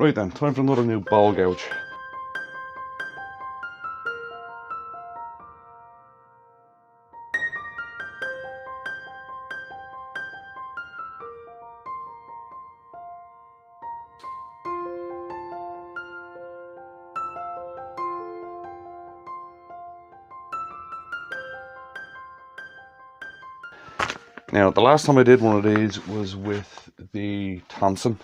Right then, time for another new ball gouge. Now, the last time I did one of these was with the Thompson,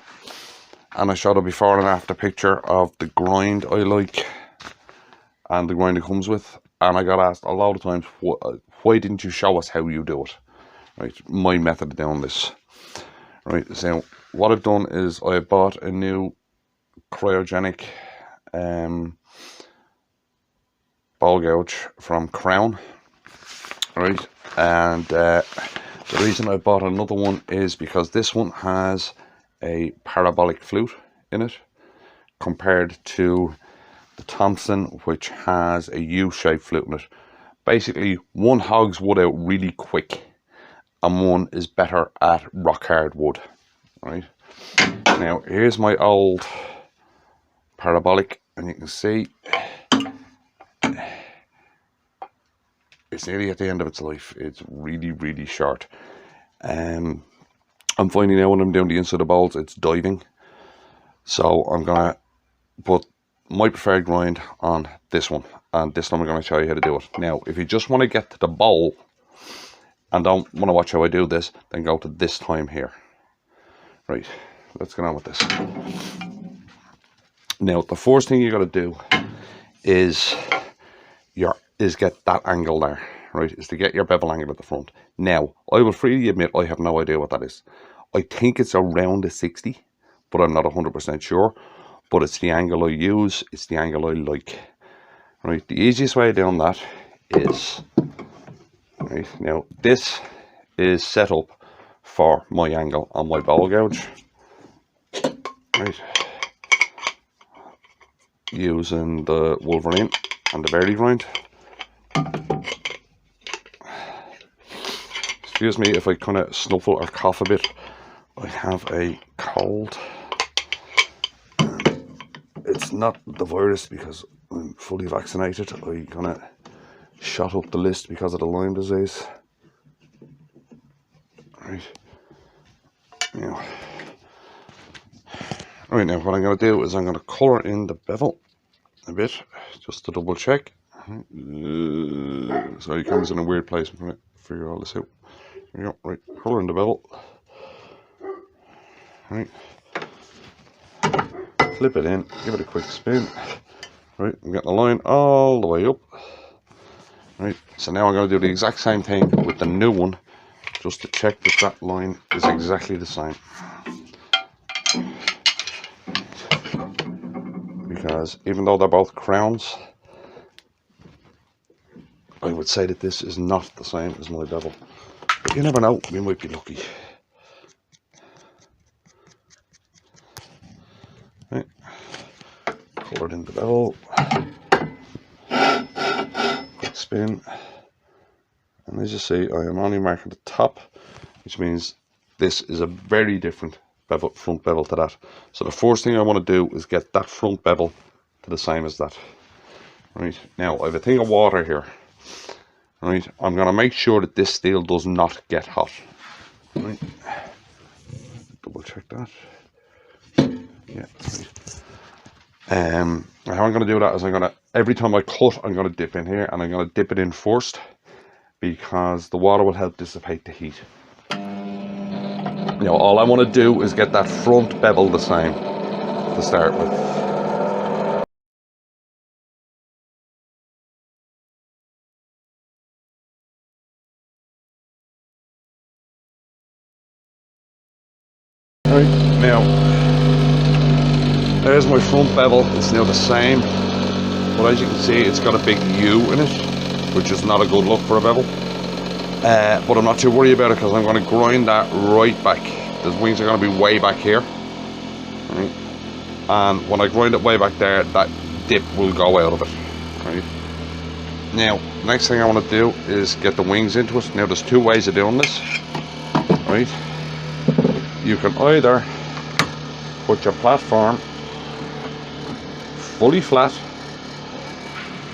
and I showed a before and after picture of the grind I like and the grind it comes with, and I got asked a lot of times, why didn't you show us how you do it? Right, my method of doing this. Right, so what I've done is I bought a new cryogenic ball gouge from Crown, right, and the reason I bought another one is because this one has a parabolic flute in it compared to the Thompson, which has a U-shaped flute in it. Basically, one hogs wood out really quick and one is better at rock hard wood. Right, now here's my old parabolic, and you can see it's nearly at the end of its life. It's really short. I'm finding out when I'm doing the inside of bowls, it's diving. So I'm gonna put my preferred grind on this one, and this time I'm gonna show you how to do it. Now, if you just want to get to the bowl and don't want to watch how I do this, then go to this time here. Right, let's get on with this. Now, the first thing you got to do is get that angle there, right? Is to get your bevel angle at the front. Now, I will freely admit I have no idea what that is. I think it's around a 60, but I'm not 100% sure. But it's the angle I use. It's the angle I like. Right, the easiest way of doing that is, right, now this is set up for my angle on my ball gouge. Right, using the Wolverine and the Barley grind. Excuse me if I kind of snuffle or cough a bit. I have a cold. It's not the virus because I'm fully vaccinated. I kind of shot up the list because of the Lyme disease. Right. Now, what I'm going to do is I'm going to colour in the bevel a bit, just to double check. Sorry, camera's in a weird place. I'm trying to figure all this out. There you go. Right, colour in the bevel. Right. Flip it in, give it a quick spin. Right, I'm getting the line all the way up. Right, so now I'm going to do the exact same thing with the new one, just to check that that line is exactly the same. Because even though they're both crowns, I would say that this is not the same as my bevel. But you never know, we might be lucky. Right. Coloured in the bevel. Quick spin. And as you see, I am only marking the top, which means this is a very different bevel, front bevel to that. So the first thing I want to do is get that front bevel to the same as that. Right, now I have a thing of water here. Right, I'm going to make sure that this steel does not get hot. Right, double check that. Yeah, right. How I'm going to do that is I'm going to, every time I cut, I'm going to dip in here, and I'm going to dip it in first because the water will help dissipate the heat. You know, all I want to do is get that front bevel the same to start with. Right, now, there's my front bevel. It's now the same, but as you can see, it's got a big U in it, which is not a good look for a bevel. But I'm not too worried about it because I'm going to grind that right back. The wings are going to be way back here. Right? And when I grind it way back there, that dip will go out of it. Right? Now, next thing I want to do is get the wings into it. Now, there's two ways of doing this. Right? You can either put your platform fully flat.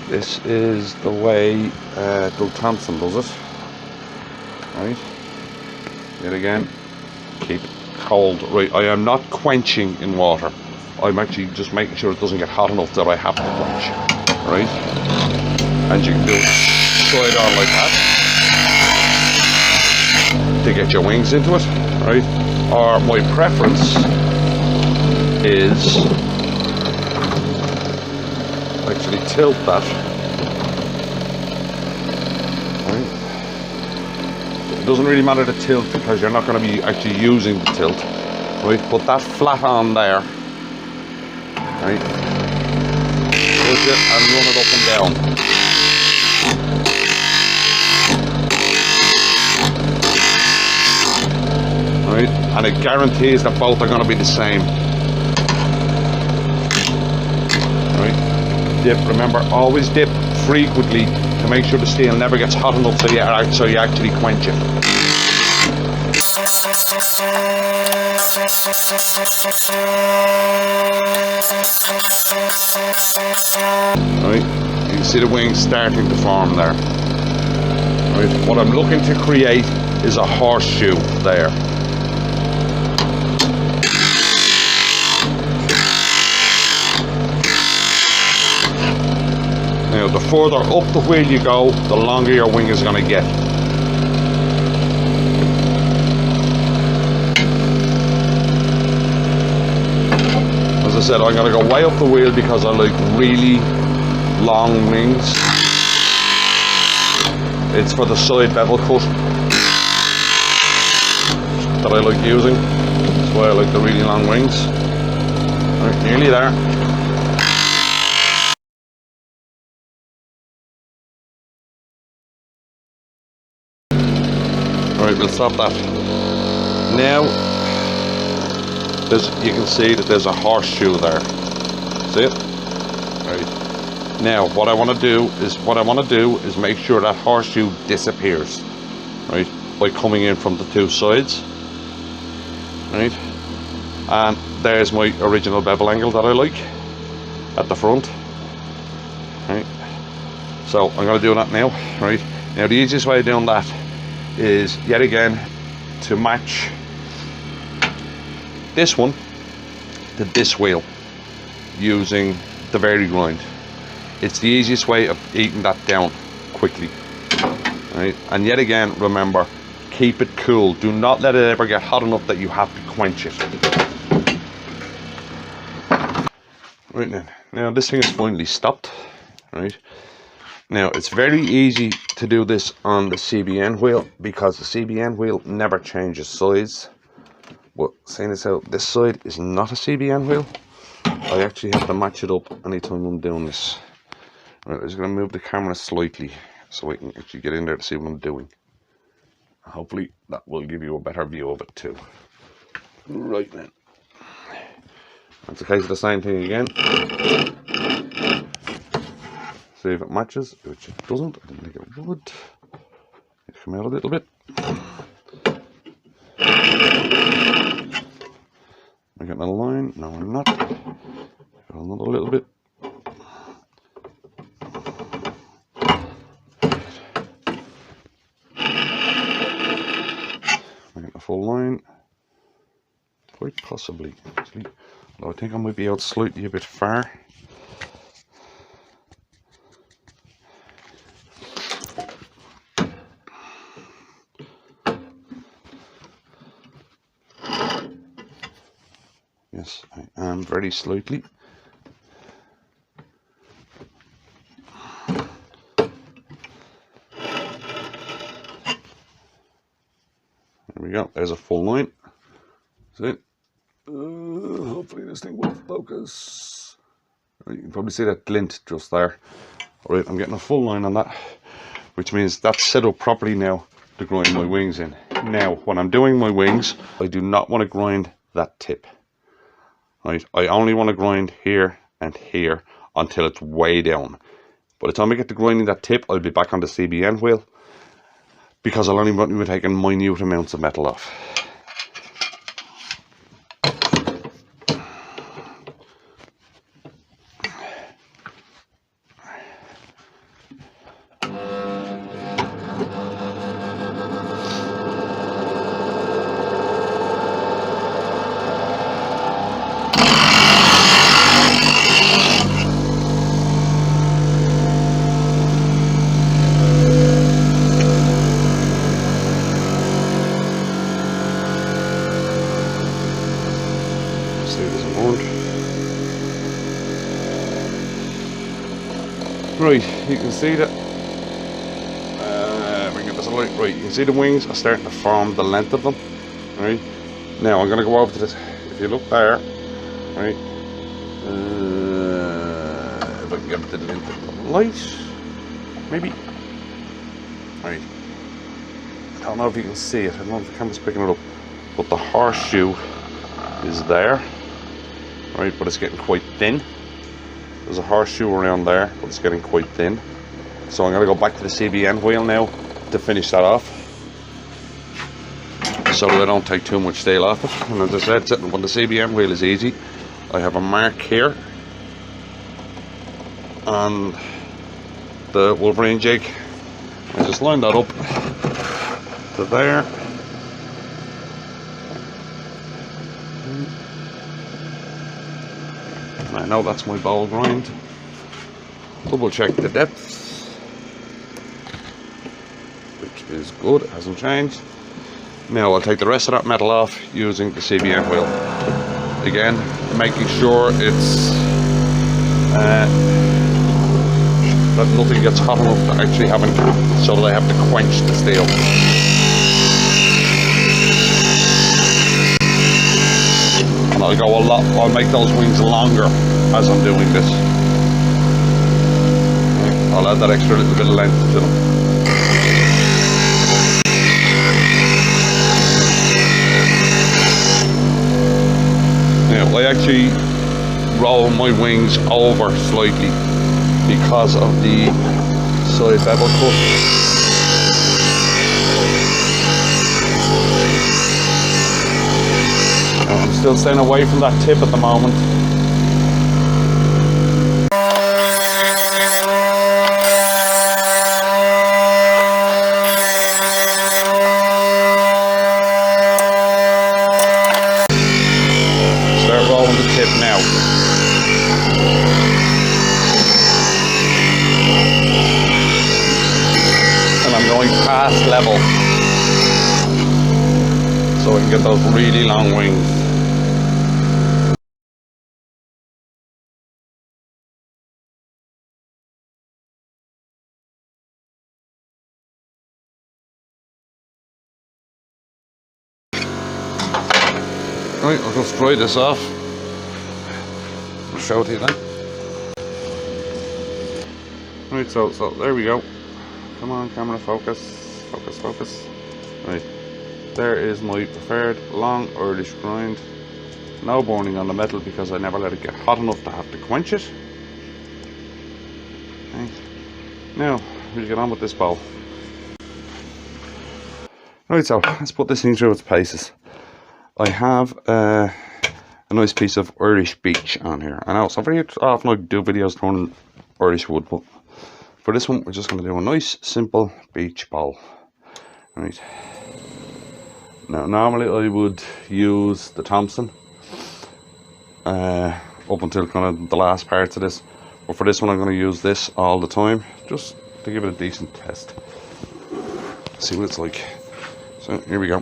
This is the way Doug Thompson does it. Right. Yet again, keep it cold. Right, I am not quenching in water. I'm actually just making sure it doesn't get hot enough that I have to quench. Right? And you can do it straight on like that to get your wings into it. Right? Or my preference is actually tilt that. Right? It doesn't really matter the tilt because you're not going to be actually using the tilt. Right? Put that flat on there. Right? Push it and run it up and down. Right? And it guarantees that both are going to be the same. Right? Dip, remember, always dip frequently to make sure the steel never gets hot enough so you actually quench it. Right, you can see the wings starting to form there. Right, what I'm looking to create is a horseshoe there. Now, the further up the wheel you go, the longer your wing is going to get. As I said, I'm going to go way up the wheel because I like really long wings. It's for the side bevel cut that I like using. That's why I like the really long wings. Right, nearly there. Alright, we'll stop that. Now, you can see that there's a horseshoe there. See it? Right. Now, what I want to do is make sure that horseshoe disappears. Right? By coming in from the two sides. Right? And there's my original bevel angle that I like at the front. Right? So I'm going to do that now. Right? Now, the easiest way of doing that is yet again to match this one to this wheel using the vary grind. It's the easiest way of eating that down quickly. Right? And yet again, remember, keep it cool. Do not let it ever get hot enough that you have to quench it. Right then, now this thing is finally stopped. Right? Now, it's very easy to do this on the CBN wheel because the CBN wheel never changes size. But saying this out, this side is not a CBN wheel. I actually have to match it up anytime I'm doing this. Right, I'm just going to move the camera slightly so I can actually get in there to see what I'm doing. Hopefully that will give you a better view of it too. Right then. That's the case of the same thing again. See if it matches, which it doesn't. I didn't think it would. It come out a little bit. Am I getting a line? No, I'm not. Got another little bit. Am I getting a full line? Quite possibly, actually. Although I think I might be out slightly a bit far. Yes, I am very slightly. There we go, there's a full line. See it? Hopefully this thing will focus. You can probably see that glint just there. Alright, I'm getting a full line on that, which means that's set up properly now to grind my wings in. Now, when I'm doing my wings, I do not want to grind that tip. Right, I only want to grind here and here until it's way down. By the time I get to grinding that tip, I'll be back on the CBN wheel because I'll only be taking minute amounts of metal off. burned. Right, you can see that. We can get this light. Right, you can see the wings are starting to form the length of them. Right, now I'm going to go over to this. If you look there, right, if I can get it into the light, maybe. Right, I don't know if you can see it. I don't know if the camera's picking it up, but the horseshoe is there. Right, but it's getting quite thin. There's a horseshoe around there, but it's getting quite thin. So I'm going to go back to the CBN wheel now to finish that off, so that I don't take too much steel off it. And as I said, when the CBN wheel is easy, I have a mark here and the Wolverine jig. I just line that up to there. And I know that's my bowl grind. Double check the depth, which is good, it hasn't changed. Now I'll take the rest of that metal off using the CBN wheel. Again, making sure it's that nothing gets hot enough to actually have it, so that I have to quench the steel. And I'll make those wings longer as I'm doing this. I'll add that extra little bit of length to them. Now, I actually roll my wings over slightly because of the side bevel cut. Now, I'm still staying away from that tip at the moment. Start rolling the tip now. Going past level so I can get those really long wings. Right, I'll just dry this off. I'll show it to you then. Right, so there we go. Come on, camera, focus, focus, focus. Right, there is my preferred long Irish grind. No burning on the metal because I never let it get hot enough to have to quench it. Right, now we'll get on with this bowl. Right, so let's put this thing through its paces. I have a nice piece of Irish beech on here. I know, so very often I do videos turning Irish wood, but for this one, we're just going to do a nice, simple beech bowl. Right. Now, normally I would use the Thompson up until kind of the last parts of this. But for this one, I'm going to use this all the time, just to give it a decent test. See what it's like. So, here we go.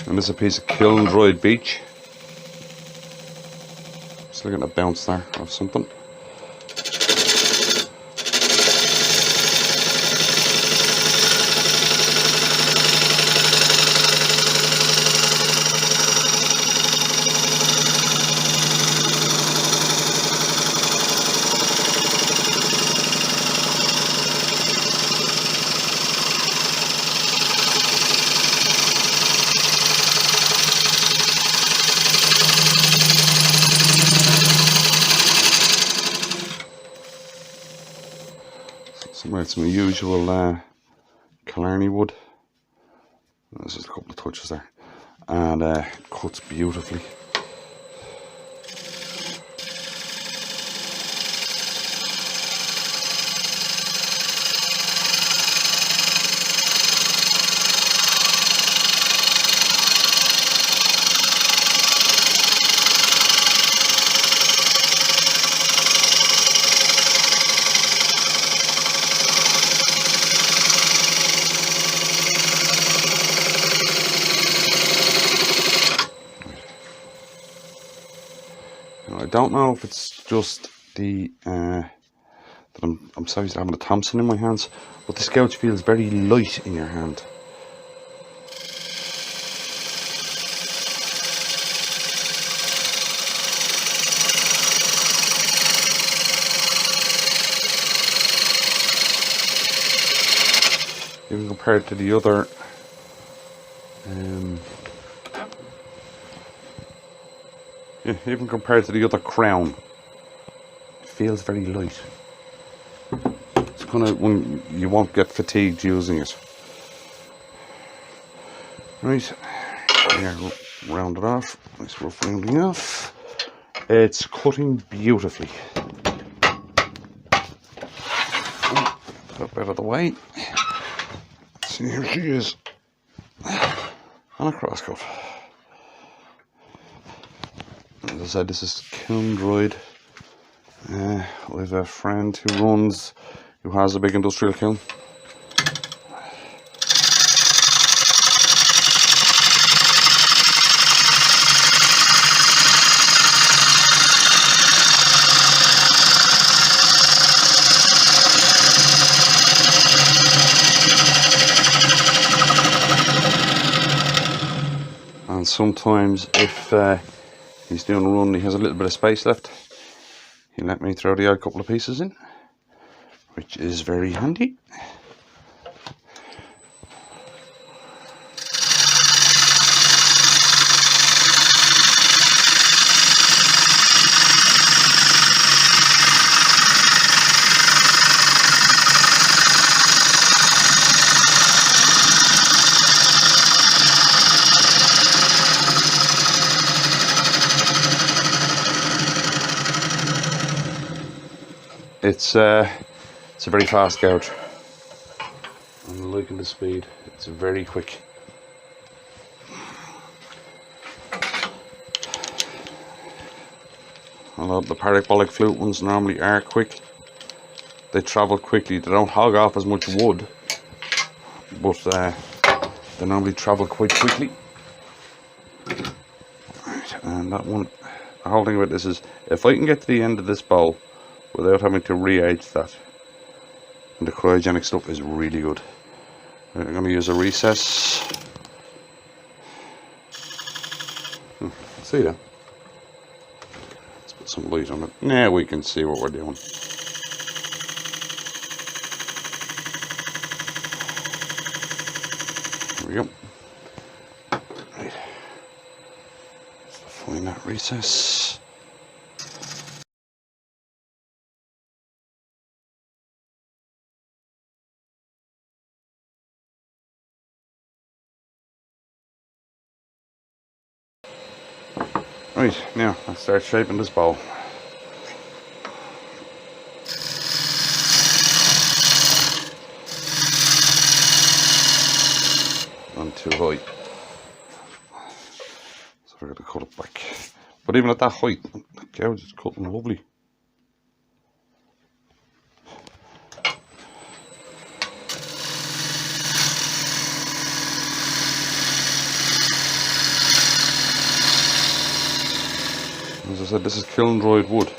And this is a piece of kiln dried beech. Just looking at a bounce there of something. It's my usual Killarney wood. There's just a couple of touches there, and cuts beautifully. don't know if it's just the that I'm so used to having a Thompson in my hands, but this gouge feels very light in your hand. Even compared to the other even compared to the other Crown, it feels very light. It's kind of when you won't get fatigued using it. Right, here, round it off. Nice rough rounding off. It's cutting beautifully. Put that out of the way. See, here she is on a crosscut. As I said, this is kiln dried. I have a friend who has a big industrial kiln. And sometimes if he's doing a run, he has a little bit of space left, he'll let me throw the odd couple of pieces in, which is very handy. It's a very fast gouge. I'm liking the speed. It's very quick. Although the parabolic flute ones normally are quick. They travel quickly. They don't hog off as much wood, but they normally travel quite quickly. Right, and that one, the whole thing about this is, if I can get to the end of this bowl without having to re-age that, and the cryogenic stuff is really good. Right, I'm going to use a recess. See that? Let's put some light on it. Now we can see what we're doing. There we go. Right. Let's find that recess. Right, now let's start shaping this bowl. Not too high. So we're going to cut it back. But even at that height, the gouge is cutting lovely. As I said, this is kiln dried wood.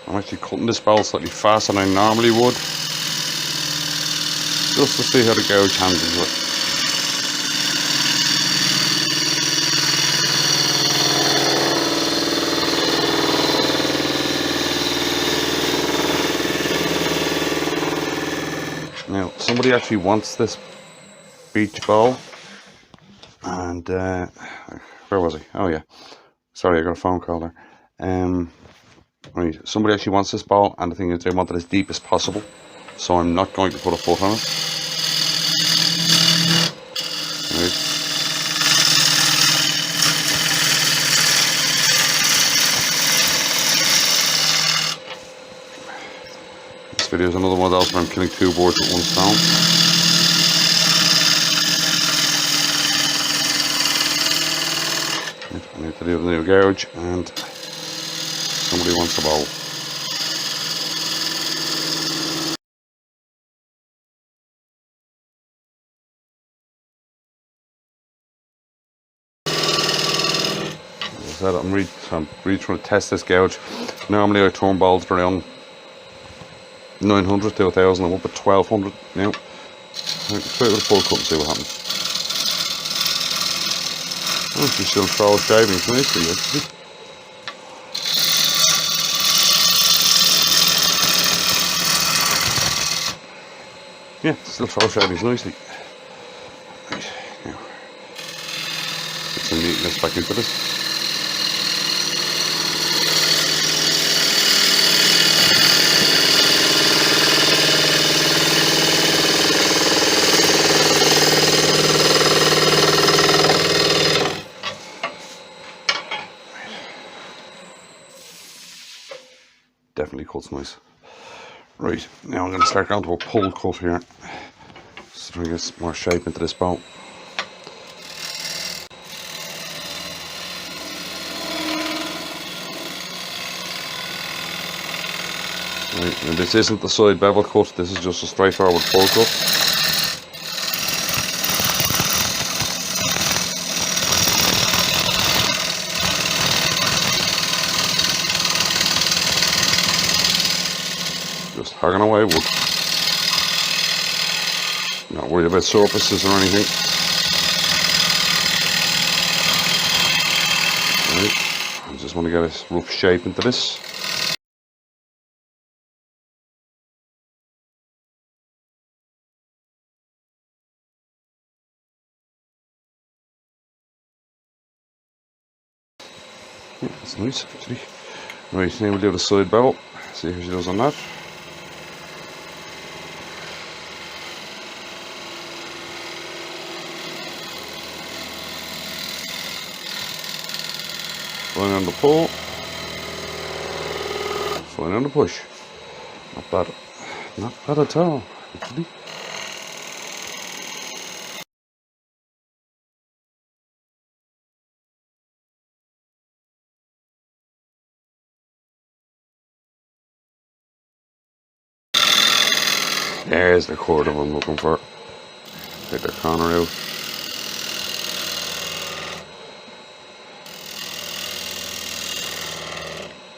I'm actually cutting this bowl slightly faster than I normally would, just to see how the gouge handles it. Now, somebody actually wants this beech bowl, and where was he? Oh yeah, sorry, I got a phone call there. Right, somebody actually wants this bowl, and the thing is, they want it as deep as possible, so I'm not going to put a foot on it. Right. This video is another one of those where I'm killing two birds with one stone. to do the new gouge, and somebody wants the bowl. As I said, I'm really trying to test this gouge. Normally I turn bowls around 900 to 1000. I'm up at 1200 now. Let's try it with a full cut and see what happens. Oh, she still throws shavings nicely, actually. Yeah, still throws shavings nicely. Right, now, get some neatness back into this. Definitely cuts nice. Right, now I'm going to start going to a pull cut here. Just trying to get some more shape into this bowl. Right, and this isn't the side bevel cut, this is just a straightforward pull cut. Just hagging away wood. Not worried about surfaces or anything. Right, I just want to get a rough shape into this. Yeah, that's nice actually. Right, now we'll do the side bevel. See how she does on that. Flying on the pull, flying on the push. Not bad, not bad at all, actually. There's the quarter I'm looking for. Take the corner out.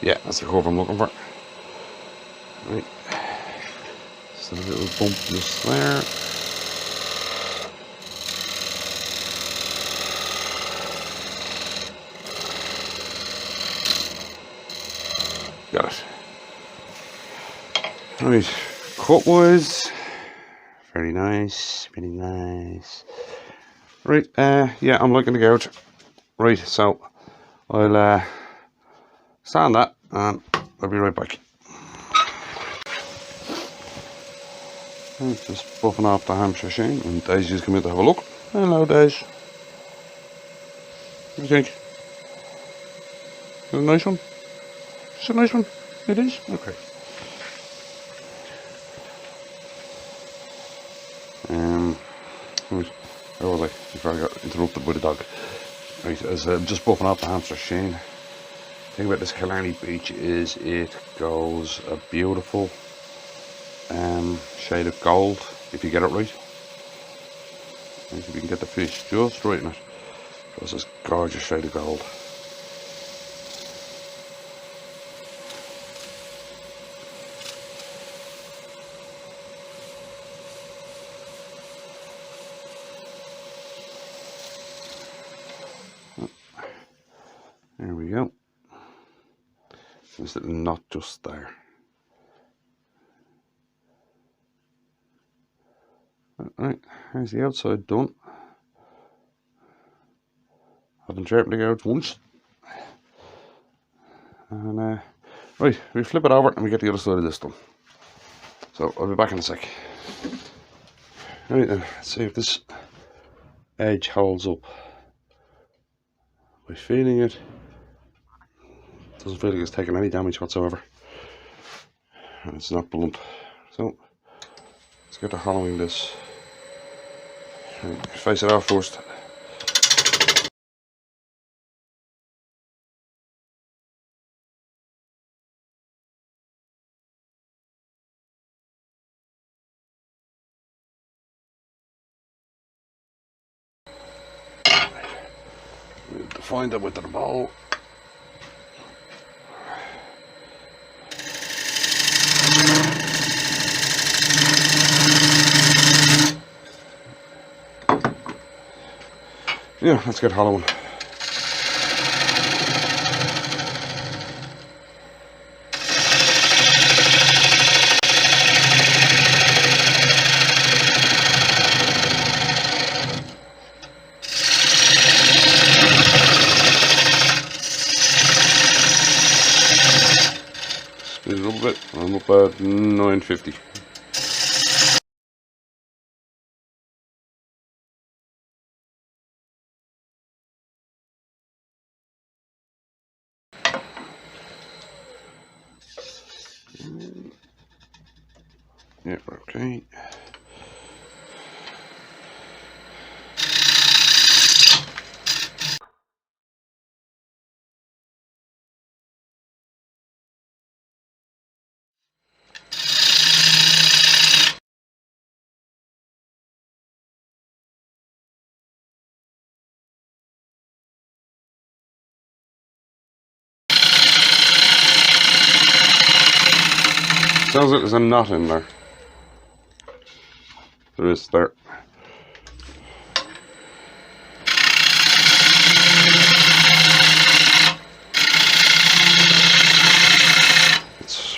Yeah, that's the curve I'm looking for. Right. Just a little bump just there. Got it. Right. Cut wise. Very nice. Very nice. Right. Yeah, I'm liking the gouge. Right. So I'll sand that and I'll be right back. Just buffing off the Hampshire Shane, and Daisy's come in to have a look. Hello, Daisy. What do you think? Is it a nice one? Is it a nice one? It is? Okay. Right. Where was I? Before I got interrupted by the dog. Right, as I'm just buffing off the Hampshire Shane. The thing about this Killarney Beech is it goes a beautiful shade of gold if you get it right. And if you can get the fish just right in it, it goes this gorgeous shade of gold. There we go. This little knot just there. Right, there's the outside done. Haven't sharpened the gouge once. And right, we flip it over and we get the other side of this done. So I'll be back in a sec. Right then, let's see if this edge holds up. By feeling it, doesn't feel like it's taking any damage whatsoever. And it's not blunt. So let's get to hollowing this. Face it off first. to find it with the bowl. Yeah, let's get hollow one. Speed it a little bit. I'm up at 950. Yeah, okay. Sounds like there's a knot in there. There is there. It's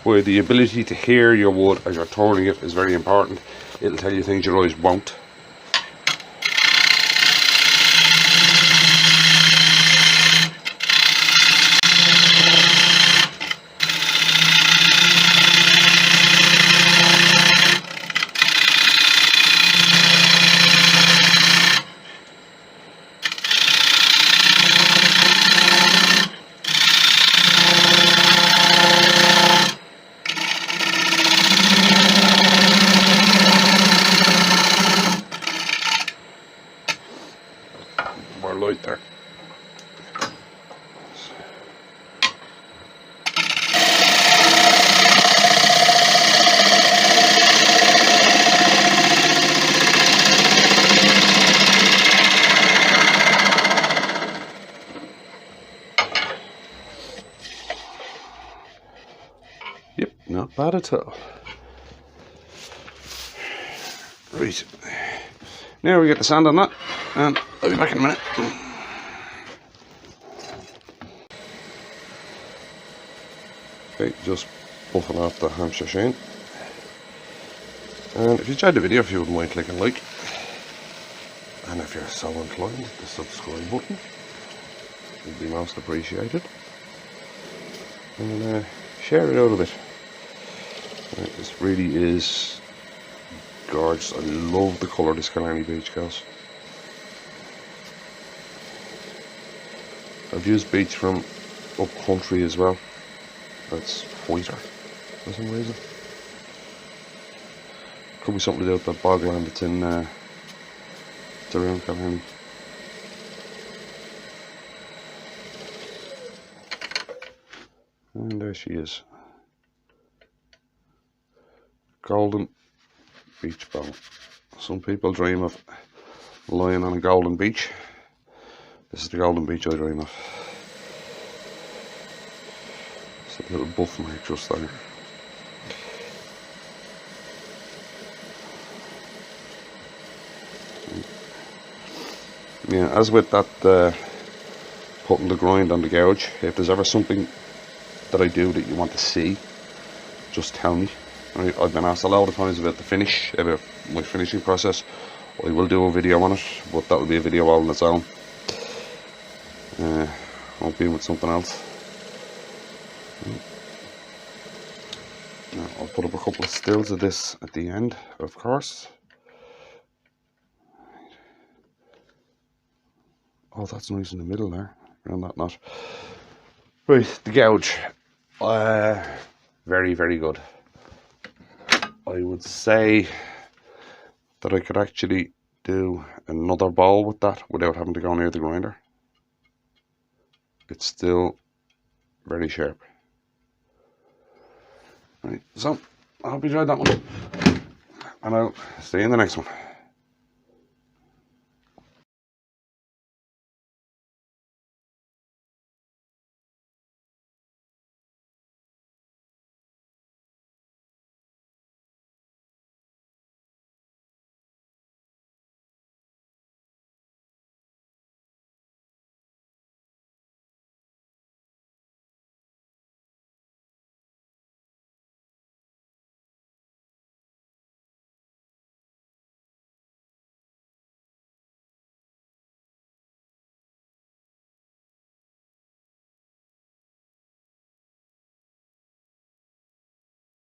where the ability to hear your wood as you're turning it is very important. It'll tell you things your eyes won't. More light there. Yep, not bad at all. Right. Now we get the sand on that, and I'll be back in a minute. Okay, just buffing off the Hampshire Shane. And if you enjoyed the video, if you wouldn't mind clicking like, and if you're so inclined, the subscribe button would be most appreciated. And share it out a bit. Right, this really is gorgeous. I love the colour this Killarney Beech goes. I've used beech from up country as well. That's whiter for some reason. Could be something to do with the bogland that's in it's around Killarney. And there she is. Golden beech bowl. Some people dream of lying on a golden beech. This is the golden beech I dream of. It's a little buff mark just there. Yeah, as with that putting the grind on the gouge, if there's ever something that I do that you want to see, just tell me. Right, I've been asked a lot of times about the finish, about my finishing process. I will do a video on it, but that will be a video all on its own. Won't be with something else. Now, I'll put up a couple of stills of this at the end, of course. Oh, that's nice in the middle there, around that knot. Right, the gouge. Very, very good. I would say that I could actually do another bowl with that without having to go near the grinder. It's still very sharp. Right, so I hope you enjoyed that one, and I'll see you in the next one.